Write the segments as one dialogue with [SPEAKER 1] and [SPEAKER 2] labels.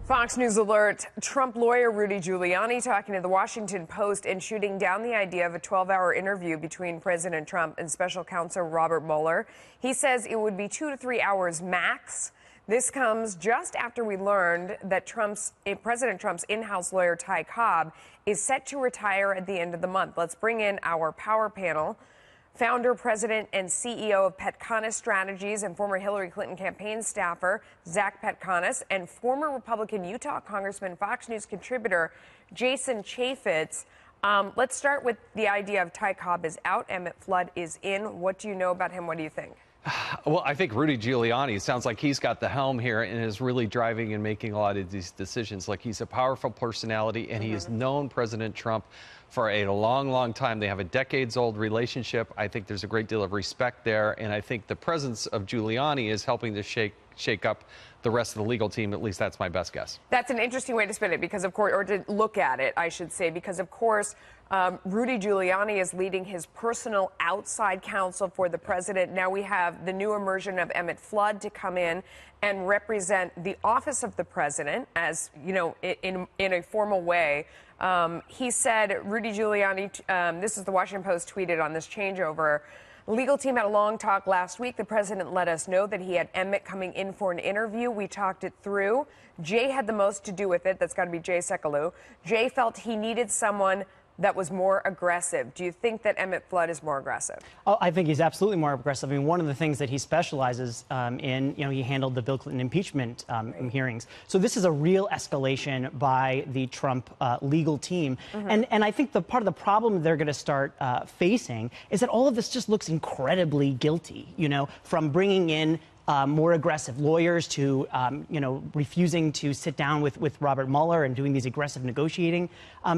[SPEAKER 1] Fox News alert. Trump lawyer Rudy Giuliani talking to the Washington Post and shooting down the idea of a 12-hour interview between President Trump and special counsel Robert Mueller. He says it would be 2 to 3 hours max. This comes just after we learned that President Trump's in-house lawyer Ty Cobb is set to retire at the end of the month. Let's bring in our power panel. Founder, president, and CEO of Petconis Strategies and former Hillary Clinton campaign staffer Zach Petconis, and former Republican Utah Congressman, Fox News contributor Jason Chaffetz. Let's start with the idea of Ty Cobb is out, Emmett Flood is in. What do you know about him? What do you think?
[SPEAKER 2] Well, I think Rudy Giuliani sounds like he's got the helm here and is really driving and making a lot of these decisions. Like, he's a powerful personality, and he has known President Trump for a long, long time. They have a decades-old relationship. I think there's a great deal of respect there, and I think the presence of Giuliani is helping to shake up the rest of the legal team. At least that's my best guess.
[SPEAKER 1] That's an interesting way to spin it, because of course, or to look at it, I should say, because of course, Rudy Giuliani is leading his personal outside counsel for the president. Now we have the new immersion of Emmett Flood to come in and represent the office of the president, as you know, in a formal way. He said, Rudy Giuliani, this is the Washington Post tweeted on this changeover. Legal team had a long talk last week. The president let us know that he had Emmett coming in for an interview. We talked it through. Jay had the most to do with it. That's got to be Jay Sekulow. Jay felt he needed someone that was more aggressive. Do you think that Emmett Flood is more aggressive?
[SPEAKER 3] Oh, I think he's absolutely more aggressive. I mean, one of the things that he specializes in, he handled the Bill Clinton impeachment hearings. So this is a real escalation by the Trump legal team. And I think the part of the problem they're going to start facing is that all of this just looks incredibly guilty, from bringing in more aggressive lawyers to, refusing to sit down with Robert Mueller and doing these aggressive negotiating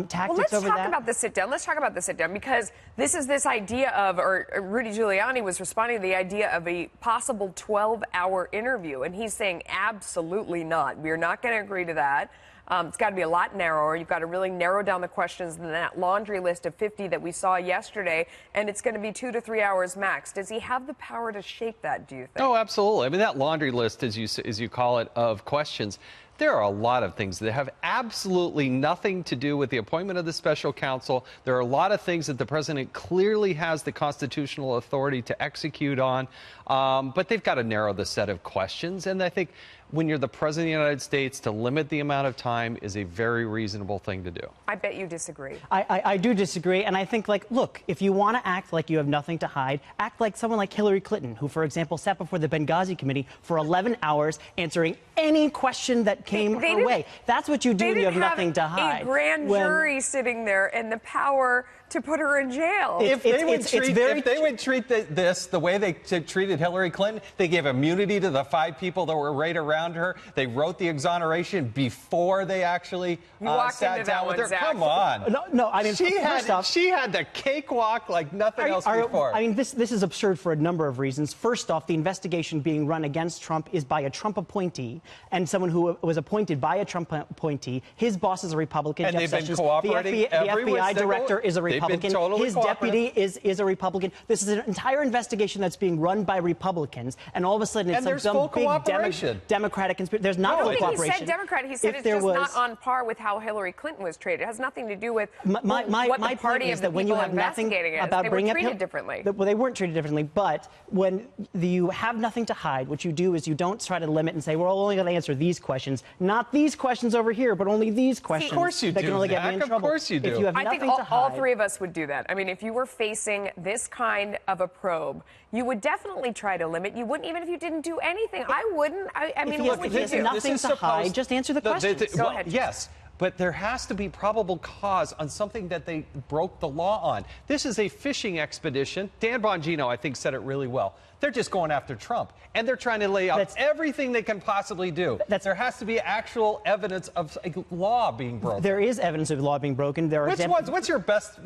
[SPEAKER 3] tactics
[SPEAKER 1] let's
[SPEAKER 3] over
[SPEAKER 1] talk
[SPEAKER 3] that.
[SPEAKER 1] about the sit down. Let's talk about the sit down, because this is this idea of, or Rudy Giuliani was responding to the idea of a possible 12-hour interview, and he's saying absolutely not. We're not going to agree to that. It's got to be a lot narrower. You've got to really narrow down the questions in that laundry list of 50 that we saw yesterday, and it's going to be 2 to 3 hours max. Does he have the power to shape that, do you think?
[SPEAKER 2] Oh, absolutely. I mean, that laundry list, as you call it, of questions, there are a lot of things that have absolutely nothing to do with the appointment of the special counsel. There are a lot of things that the president clearly has the constitutional authority to execute on, but they've got to narrow the set of questions. And I think when you're the president of the United States, to limit the amount of time is a very reasonable thing to do.
[SPEAKER 1] I bet you disagree.
[SPEAKER 3] I do disagree. And I think, look, if you want to act like you have nothing to hide, act like someone like Hillary Clinton, who, for example, sat before the Benghazi committee for 11 hours answering any question that came her way. That's what you do when you have nothing to hide.
[SPEAKER 1] A grand jury sitting there and the power to put her in jail.
[SPEAKER 2] If they would treat this the way they treated Hillary Clinton, they gave immunity to the 5 people that were right around her. They wrote the exoneration before they actually sat down with her.
[SPEAKER 1] Zach.
[SPEAKER 2] Come on.
[SPEAKER 3] No, I mean,
[SPEAKER 2] she had the cakewalk like nothing else before.
[SPEAKER 3] I mean, this is absurd for a number of reasons. First off, the investigation being run against Trump is by a Trump appointee and someone who was appointed by a Trump appointee. His boss is a Republican.
[SPEAKER 2] And
[SPEAKER 3] Jeff
[SPEAKER 2] they've been
[SPEAKER 3] Sessions.
[SPEAKER 2] cooperating.
[SPEAKER 3] The FBI director is a Republican. His deputy is a Republican. This is an entire investigation that's being run by Republicans, and all of a sudden it's some big Democratic conspiracy. There's not full cooperation.
[SPEAKER 1] He said Democrat. He said it's just not on par with how Hillary Clinton was treated. It has nothing to do with what the party of the people investigating is. They were treated differently.
[SPEAKER 3] Well, they weren't treated differently, but when you have nothing to hide, what you do is you don't try to limit and say, we're only going to answer these questions, not these questions over here, but only these questions.
[SPEAKER 2] Of course you do,
[SPEAKER 3] can only get me in trouble.
[SPEAKER 2] Of course you do.
[SPEAKER 3] If you have
[SPEAKER 1] I
[SPEAKER 3] nothing
[SPEAKER 1] think
[SPEAKER 3] to hide,
[SPEAKER 1] all 3 of us would do that. I mean, if you were facing this kind of a probe, you would definitely try to limit. You wouldn't, even if you didn't do anything. I wouldn't. I mean, what would you do?
[SPEAKER 3] If there's nothing to hide, just answer the questions.
[SPEAKER 1] Go ahead.
[SPEAKER 2] Yes. But there has to be probable cause on something that they broke the law on. This is a fishing expedition. Dan Bongino, I think, said it really well. They're just going after Trump, and they're trying to lay out everything they can possibly do. There has to be actual evidence of a law being broken.
[SPEAKER 3] There is evidence of law being broken. There are
[SPEAKER 2] What's your best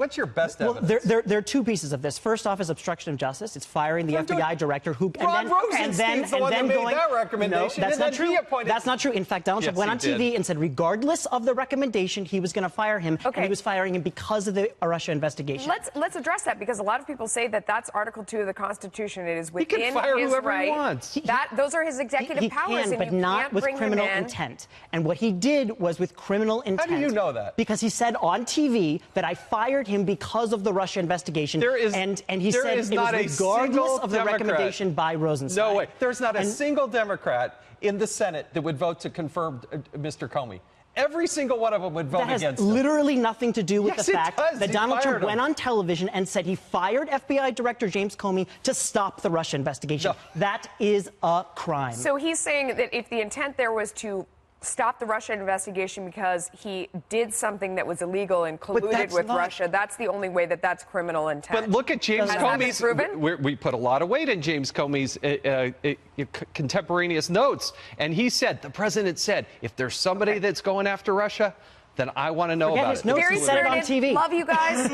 [SPEAKER 2] evidence?
[SPEAKER 3] There are 2 pieces of this. First off is obstruction of justice. It's firing the FBI director who
[SPEAKER 2] Rod Rosenstein's the one that made that recommendation.
[SPEAKER 3] No, that's not true. That's not true. In fact, Donald Trump went on TV and said, regardless of the recommendation, he was going to fire him, and he was firing him because of the Russia investigation.
[SPEAKER 1] Let's address that, because a lot of people say that that's Article 2 of the Constitution. It is within
[SPEAKER 2] he can fire
[SPEAKER 1] his
[SPEAKER 2] whoever
[SPEAKER 1] right.
[SPEAKER 2] He wants.
[SPEAKER 1] Those are his executive powers,
[SPEAKER 3] can,
[SPEAKER 1] and
[SPEAKER 3] but
[SPEAKER 1] you
[SPEAKER 3] not
[SPEAKER 1] can't
[SPEAKER 3] with
[SPEAKER 1] bring
[SPEAKER 3] criminal
[SPEAKER 1] him in.
[SPEAKER 3] intent. And what he did was with criminal intent.
[SPEAKER 2] How do you know that?
[SPEAKER 3] Because he said on TV that I fired him because of the Russia investigation. And he said it was regardless of the recommendation by Rosenstein.
[SPEAKER 2] No way. There's not a single Democrat in the Senate that would vote to confirm Mr. Comey. Every single one of them would vote against him.
[SPEAKER 3] That has literally nothing to do with the fact that Donald Trump
[SPEAKER 2] him.
[SPEAKER 3] went on television and said he fired FBI Director James Comey to stop the Russia investigation.
[SPEAKER 2] No.
[SPEAKER 3] That is a crime.
[SPEAKER 1] So he's saying that if the intent there was to stop the Russia investigation because he did something that was illegal and colluded with Russia, that's the only way that that's criminal intent.
[SPEAKER 2] But look at James Comey's. We put a lot of weight in James Comey's contemporaneous notes, and he said, the president said, if there's somebody that's going after Russia, then I want to know about it.
[SPEAKER 3] He said it on TV.
[SPEAKER 1] Love you guys.